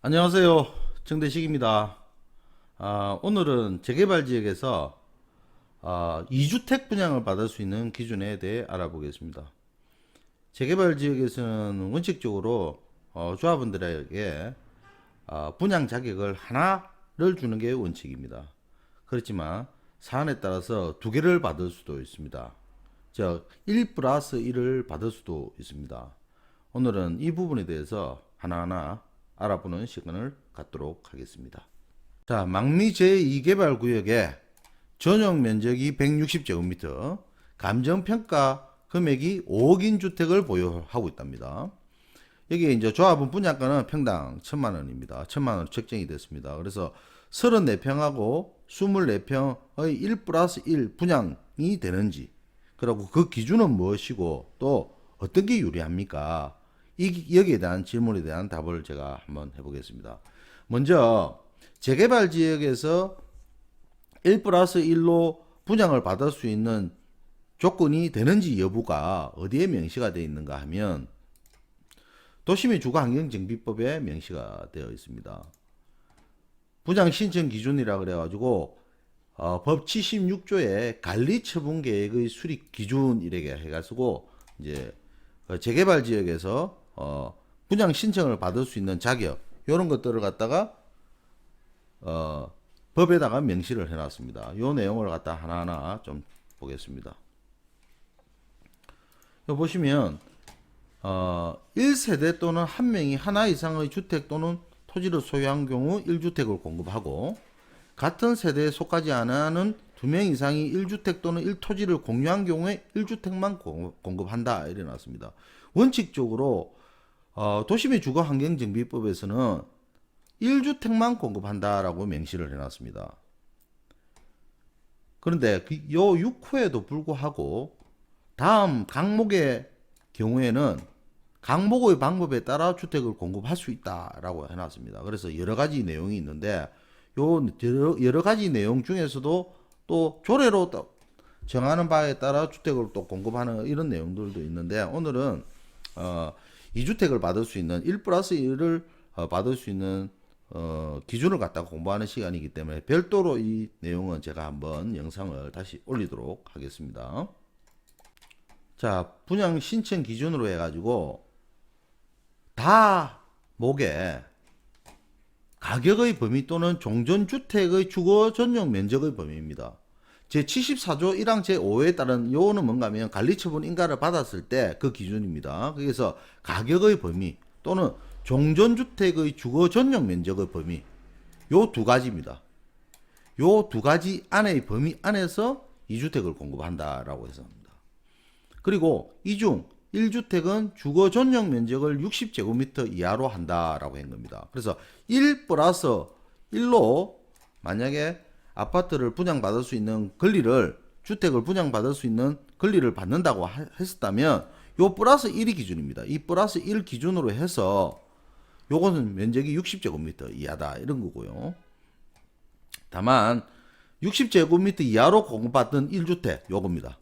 안녕하세요. 정대식입니다. 오늘은 재개발 지역에서 2주택 분양을 받을 수 있는 기준에 대해 알아보겠습니다. 재개발 지역에서는 원칙적으로 조합원들에게 분양 자격을 하나를 주는 게 원칙입니다. 그렇지만 사안에 따라서 두 개를 받을 수도 있습니다. 즉, 1 플러스 1을 받을 수도 있습니다. 오늘은 이 부분에 대해서 하나하나 알아보는 시간을 갖도록 하겠습니다. 자, 망리 제2개발 구역에 전용 면적이 160제곱미터, 감정평가 금액이 5억인 주택을 보유하고 있답니다. 여기에 이제 조합원 분양가는 평당 1,000만 원입니다. 1,000만 원 책정이 됐습니다. 그래서 34평하고 24평의 1 플러스 1 분양이 되는지, 그리고 그 기준은 무엇이고 또 어떤 게 유리합니까? 여기에 대한 질문에 대한 답을 제가 한번 해보겠습니다. 먼저 재개발 지역에서 1 플러스 1로 분양을 받을 수 있는 조건이 되는지 여부가 어디에 명시가 되어 있는가 하면 도시민 주거환경정비법에 명시가 되어 있습니다. 분양 신청 기준이라 그래가지고 법 76조의 관리처분계획의 수립 기준 이렇게 해가지고 이제 재개발 지역에서 분양 신청을 받을 수 있는 자격 이런 것들을 갖다가 법에다가 명시를 해놨습니다. 이 내용을 갖다 하나하나 좀 보겠습니다. 여기 보시면 1세대 또는 한 명이 하나 이상의 주택 또는 토지를 소유한 경우 1주택을 공급하고 같은 세대에 속하지 않은 2명 이상이 1주택 또는 1토지를 공유한 경우에 1주택만 공급한다 이래 놨습니다. 원칙적으로 도시민 주거환경정비법에서는 1주택만 공급한다라고 명시를 해놨습니다. 그런데 요 6호에도 불구하고 다음 강목의 경우에는 강목의 방법에 따라 주택을 공급할 수 있다라고 해놨습니다. 그래서 여러 가지 내용이 있는데 요 여러 가지 내용 중에서도 또 조례로 또 정하는 바에 따라 주택을 또 공급하는 이런 내용들도 있는데 오늘은 2주택을 받을 수 있는 1 플러스 1을 받을 수 있는 기준을 갖다가 공부하는 시간이기 때문에 별도로 이 내용은 제가 한번 영상을 다시 올리도록 하겠습니다. 자, 분양 신청 기준으로 해가지고 다 목에 가격의 범위 또는 종전주택의 주거 전용 면적의 범위입니다. 제74조 1항 제5호에 따른 요거는 뭔가 하면 관리처분 인가를 받았을 때 그 기준입니다. 그래서 가격의 범위 또는 종전주택의 주거 전용 면적의 범위 요 두 가지입니다. 요 두 가지 안의 범위 안에서 2주택을 공급한다라고 해서 합니다. 그리고 이중 1주택은 주거 전용 면적을 60제곱미터 이하로 한다라고 한 겁니다. 그래서 1 플러스 1로 만약에 아파트를 분양받을 수 있는 권리를 주택을 분양받을 수 있는 권리를 받는다고 했었다면 요 플러스 1이 기준입니다. 이 플러스 1 기준으로 해서 요거는 면적이 60제곱미터 이하다 이런 거고요. 다만 60제곱미터 이하로 공급받던 1주택 요겁니다.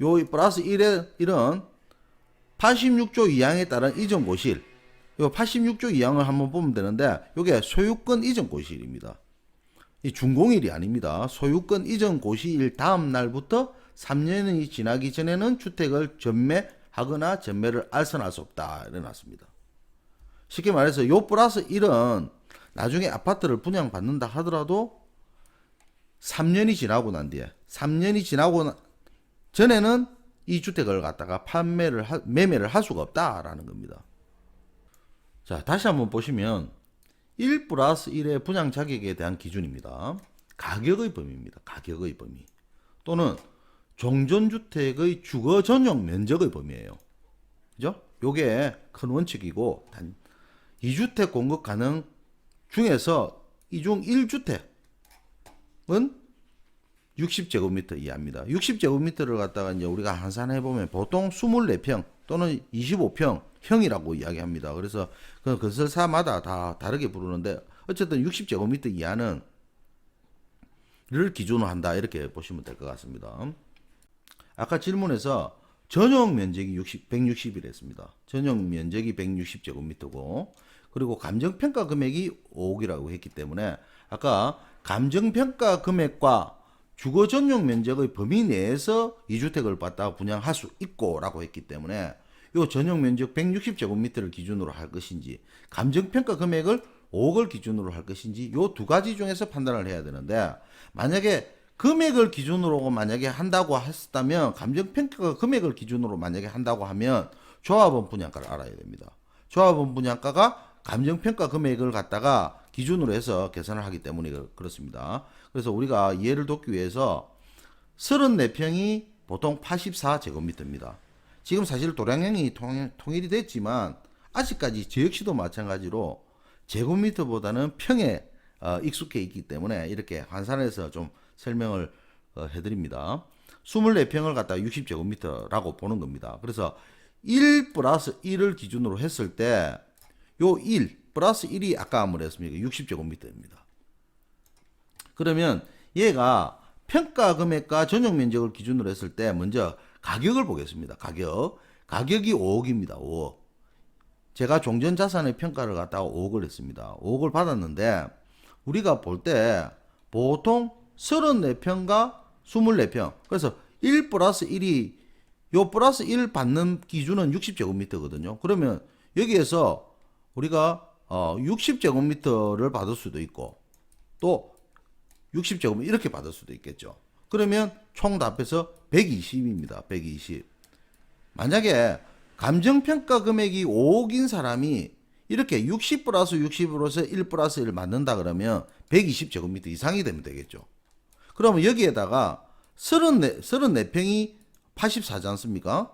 요 플러스 1의 1은 86조 2항에 따른 이전 고실 요 86조 2항을 한번 보면 되는데 요게 소유권 이전 고실입니다. 이 준공일이 아닙니다. 소유권 이전 고시일 다음 날부터 3년이 지나기 전에는 주택을 전매하거나 전매를 알선할 수 없다 이래놨습니다. 쉽게 말해서 요 플러스 1은 나중에 아파트를 분양받는다 하더라도 3년이 지나고 난 뒤에 3년이 지나고 전에는 이 주택을 갖다가 매매를 할 수가 없다라는 겁니다. 자, 다시 한번 보시면 1 플러스 1의 분양 자격에 대한 기준입니다. 가격의 범위입니다. 가격의 범위. 또는 종전주택의 주거 전용 면적의 범위예요. 그죠? 요게 큰 원칙이고 2주택 공급 가능 중에서 이중 1주택은 60제곱미터 이하입니다. 60제곱미터를 갖다가 이제 우리가 환산해 보면 보통 24평 또는 25평형이라고 이야기합니다. 그래서 그 건설사마다 다 다르게 부르는데 어쨌든 60제곱미터 이하는 를 기준으로 한다 이렇게 보시면 될 것 같습니다. 아까 질문에서 전용 면적이 160이라 했습니다. 전용 면적이 160제곱미터고 그리고 감정평가 금액이 5억이라고 했기 때문에 아까 감정평가 금액과 주거 전용 면적의 범위 내에서 2주택을 받다가 분양할 수 있고 라고 했기 때문에 요 전용 면적 160제곱미터를 기준으로 할 것인지 감정평가 금액을 5억을 기준으로 할 것인지 요 두 가지 중에서 판단을 해야 되는데, 만약에 금액을 기준으로 만약에 한다고 했다면, 감정평가 금액을 기준으로 만약에 한다고 하면 조합원 분양가를 알아야 됩니다. 조합원 분양가가 감정평가 금액을 갖다가 기준으로 해서 계산을 하기 때문에 그렇습니다. 그래서 우리가 이해를 돕기 위해서 34평이 보통 84제곱미터입니다. 지금 사실 도량형이 통일이 됐지만 아직까지 저 역시도 마찬가지로 제곱미터보다는 평에 익숙해 있기 때문에 이렇게 환산해서 좀 설명을 해드립니다. 24평을 갖다가 60제곱미터라고 보는 겁니다. 그래서 1 플러스 1을 기준으로 했을 때 요 1 플러스 1이 아까 아무리 했습니까? 60제곱미터입니다. 그러면 얘가 평가 금액과 전용 면적을 기준으로 했을 때 먼저 가격을 보겠습니다. 가격이 5억입니다. 5억. 제가 종전 자산의 평가를 갖다가 5억을 했습니다. 5억을 받았는데 우리가 볼 때 보통 34평과 24평. 그래서 1 플러스 1이 요 플러스 1 받는 기준은 60제곱미터거든요. 그러면 여기에서 우리가 60제곱미터를 받을 수도 있고 또 60제곱미터 이렇게 받을 수도 있겠죠. 그러면 총 다 합해서 120입니다. 120. 만약에 감정평가 금액이 5억인 사람이 이렇게 60 플러스 60으로서 1 플러스 1을 맞는다 그러면 120제곱미터 이상이 되면 되겠죠. 그러면 여기에다가 34평이 84지 않습니까?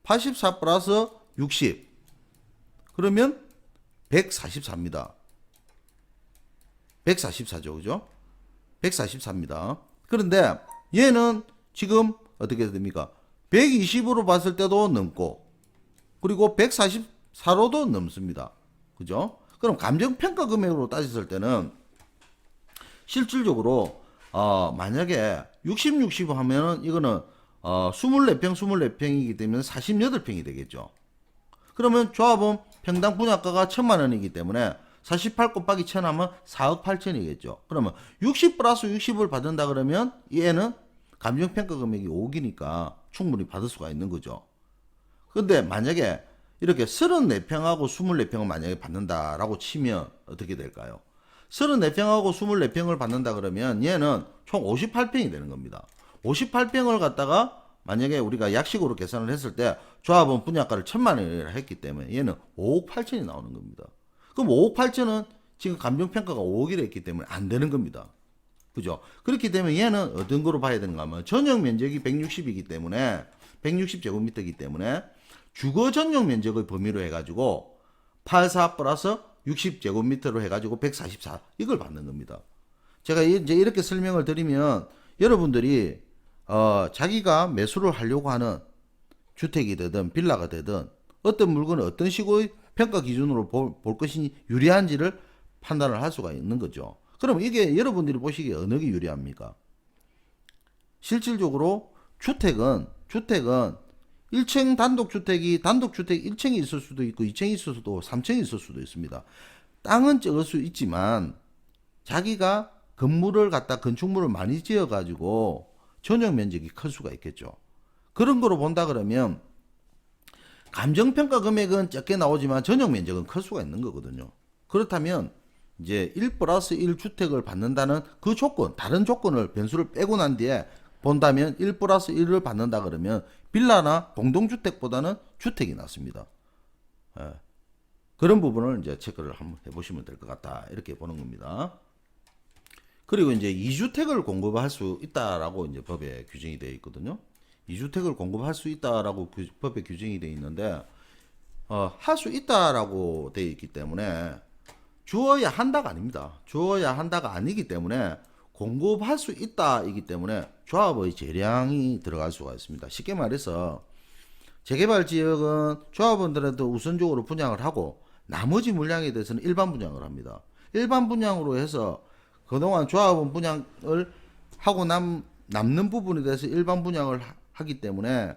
84 플러스 60. 그러면 144입니다. 144죠. 그죠? 144입니다. 그런데 얘는 지금 어떻게 됩니까? 120으로 봤을 때도 넘고 그리고 144로도 넘습니다. 그죠? 그럼 감정평가 금액으로 따졌을 때는 실질적으로 만약에 60, 60 하면은 이거는 24평, 24평이기 때문에 48평이 되겠죠. 그러면 조합은 평당 분양가가 1,000만 원이기 때문에 48 곱하기 1,000 하면 4억 8천이겠죠. 그러면 60 플러스 60을 받는다 그러면 얘는 감정평가 금액이 5억이니까 충분히 받을 수가 있는 거죠. 근데 만약에 이렇게 34평하고 24평을 만약에 받는다라고 치면 어떻게 될까요? 34평하고 24평을 받는다 그러면 얘는 총 58평이 되는 겁니다. 58평을 갖다가 만약에 우리가 약식으로 계산을 했을 때 조합원 분양가를 1,000만 원이라 했기 때문에 얘는 5억 8천이 나오는 겁니다. 그럼 5억 8천은 지금 감정평가가 5억이라 했기 때문에 안 되는 겁니다. 그죠? 그렇기 때문에 얘는 어떤 거로 봐야 되는가 하면 전용 면적이 160이기 때문에 160제곱미터이기 때문에 주거 전용 면적의 범위로 해가지고 84 플러스 60제곱미터로 해가지고 144 이걸 받는 겁니다. 제가 이제 이렇게 설명을 드리면 여러분들이 자기가 매수를 하려고 하는 주택이 되든 빌라가 되든 어떤 물건을 어떤 식의 평가 기준으로 볼 것이 유리한지를 판단을 할 수가 있는 거죠. 그럼 이게 여러분들이 보시기에 어느 게 유리합니까? 실질적으로 주택은 1층 단독주택이 단독주택 1층이 있을 수도 있고 2층이 있을 수도 있고 3층이 있을 수도 있습니다. 땅은 적을 수 있지만 자기가 건물을 갖다 건축물을 많이 지어 가지고 전용 면적이 클 수가 있겠죠. 그런 거로 본다 그러면 감정평가 금액은 적게 나오지만 전용 면적은 클 수가 있는 거거든요. 그렇다면 이제 1 플러스 1 주택을 받는다는 그 조건, 다른 조건을 변수를 빼고 난 뒤에 본다면 1 플러스 1을 받는다 그러면 빌라나 공동주택보다는 주택이 낫습니다. 예. 그런 부분을 이제 체크를 한번 해보시면 될 것 같다. 이렇게 보는 겁니다. 그리고 이제 2주택을 공급할 수 있다라고 이제 법에 규정이 되어 있거든요. 2주택을 공급할 수 있다라고 법에 규정이 되어 있는데, 할 수 있다라고 되어 있기 때문에 주어야 한다가 아닙니다. 주어야 한다가 아니기 때문에 공급할 수 있다이기 때문에 조합의 재량이 들어갈 수가 있습니다. 쉽게 말해서 재개발 지역은 조합원들한테 우선적으로 분양을 하고 나머지 물량에 대해서는 일반 분양을 합니다. 일반 분양으로 해서 그동안 조합원 분양을 하고 남는 부분에 대해서 일반 분양을 하기 때문에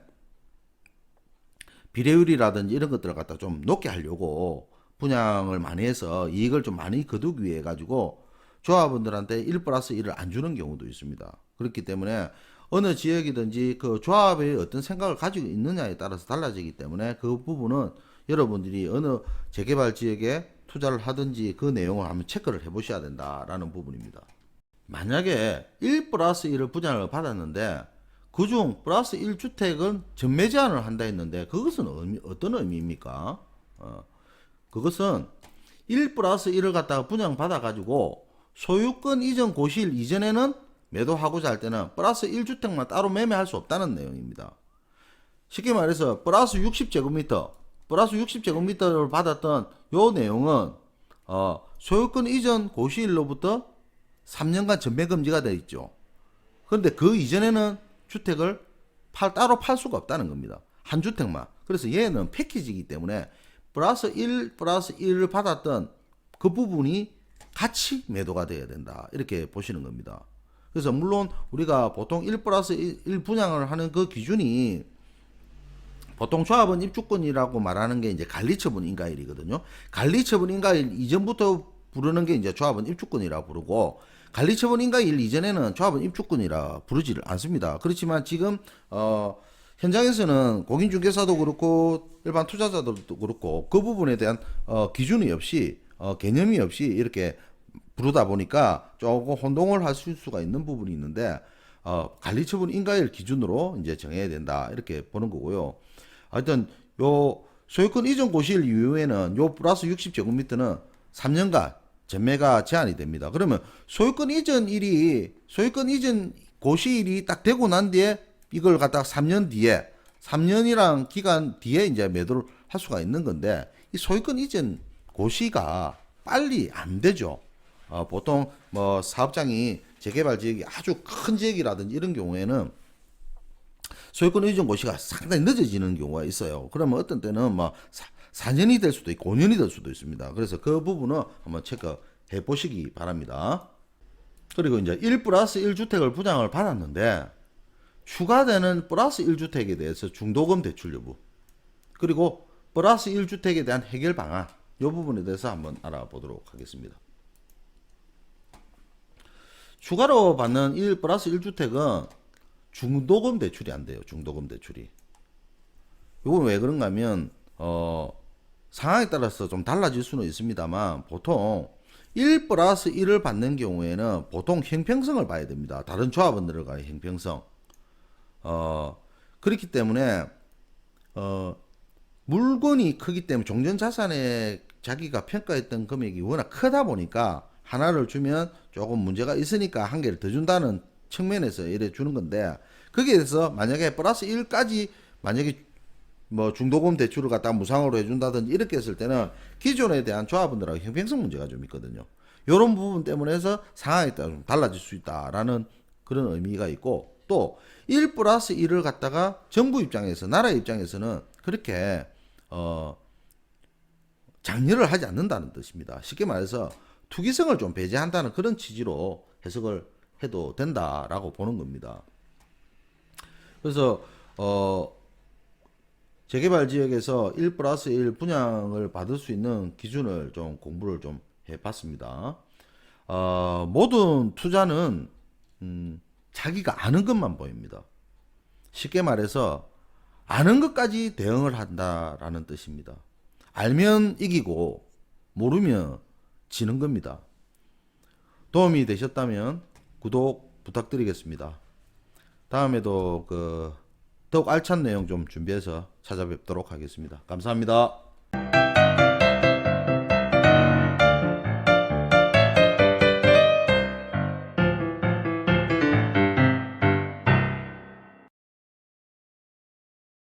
비례율이라든지 이런 것들을 갖다 좀 높게 하려고 분양을 많이 해서 이익을 좀 많이 거두기 위해 가지고 조합원들한테 1 플러스 1을 안 주는 경우도 있습니다. 그렇기 때문에 어느 지역이든지 그 조합의 어떤 생각을 가지고 있느냐에 따라서 달라지기 때문에 그 부분은 여러분들이 어느 재개발 지역에 투자를 하든지 그 내용을 한번 체크를 해 보셔야 된다라는 부분입니다. 만약에 1 플러스 1을 분양을 받았는데 그중 플러스 1주택은 전매 제한을 한다 했는데 그것은 어떤 의미입니까? 그것은 1 플러스 1을 갖다가 분양 받아 가지고 소유권 이전 고시일 이전에는 매도하고자 할 때는 플러스 1주택만 따로 매매할 수 없다는 내용입니다. 쉽게 말해서 플러스 60제곱미터를 받았던 요 내용은 소유권 이전 고시일로부터 3년간 전매 금지가 되어 있죠. 그런데 그 이전에는 주택을 따로 팔 수가 없다는 겁니다. 한 주택만. 그래서 얘는 패키지이기 때문에 플러스 1을 받았던 그 부분이 같이 매도가 돼야 된다. 이렇게 보시는 겁니다. 그래서 물론 우리가 보통 1 플러스 1 분양을 하는 그 기준이 보통 조합원 입주권이라고 말하는 게 이제 관리처분 인가일이거든요. 관리처분 인가일 이전부터 부르는 게 이제 조합원 입주권이라 부르고 관리처분 인가일 이전에는 조합원 입주권이라 부르지를 않습니다. 그렇지만 지금 현장에서는 공인중개사도 그렇고 일반 투자자들도 그렇고 그 부분에 대한 기준이 없이 개념이 없이 이렇게 부르다 보니까 조금 혼동을 하실 수가 있는 부분이 있는데 관리처분 인가일 기준으로 이제 정해야 된다 이렇게 보는 거고요. 하여튼 요 소유권 이전 고시일 이후에는 요 플러스 60제곱미터는 3년간 전매가 제한이 됩니다. 그러면 소유권 이전 고시일이 딱 되고 난 뒤에 이걸 갖다가 3년 뒤에 3년이란 기간 뒤에 이제 매도를 할 수가 있는 건데 이 소유권 이전 고시가 빨리 안 되죠. 보통 뭐 사업장이 재개발 지역이 아주 큰 지역이라든지 이런 경우에는 소유권 이전 고시가 상당히 늦어지는 경우가 있어요. 그러면 어떤 때는 뭐 4년이 될 수도 있고 5년이 될 수도 있습니다. 그래서 그 부분은 한번 체크해 보시기 바랍니다. 그리고 이제 1 플러스 1주택을 분양을 받았는데 추가되는 플러스 1주택에 대해서 중도금 대출 여부 그리고 플러스 1주택에 대한 해결 방안 이 부분에 대해서 한번 알아보도록 하겠습니다. 추가로 받는 1 플러스 1주택은 중도금 대출이 안 돼요. 중도금 대출이. 이건 왜 그런가 하면 상황에 따라서 좀 달라질 수는 있습니다만 보통 1 플러스 1을 받는 경우에는 보통 형평성을 봐야 됩니다. 다른 조합원들과의 형평성. 그렇기 때문에 물건이 크기 때문에 종전자산에 자기가 평가했던 금액이 워낙 크다 보니까 하나를 주면 조금 문제가 있으니까 한 개를 더 준다는 측면에서 이래 주는 건데 거기에 대해서 만약에 플러스 1까지 만약에 뭐 중도금 대출을 갖다가 무상으로 해준다든지 이렇게 했을 때는 기존에 대한 조합원들하고 형평성 문제가 좀 있거든요. 이런 부분 때문에 해서 상황에 따라 좀 달라질 수 있다라는 그런 의미가 있고 또 1 플러스 1을 갖다가 정부 입장에서 나라 입장에서는 그렇게 장려를 하지 않는다는 뜻입니다. 쉽게 말해서 투기성을 좀 배제한다는 그런 취지로 해석을 해도 된다라고 보는 겁니다. 그래서 재개발 지역에서 1 플러스 1 분양을 받을 수 있는 기준을 좀 공부를 좀 해봤습니다. 모든 투자는 자기가 아는 것만 보입니다. 쉽게 말해서 아는 것까지 대응을 한다라는 뜻입니다. 알면 이기고 모르면 지는 겁니다. 도움이 되셨다면 구독 부탁드리겠습니다. 다음에도 더욱 알찬 내용 좀 준비해서 찾아뵙도록 하겠습니다. 감사합니다.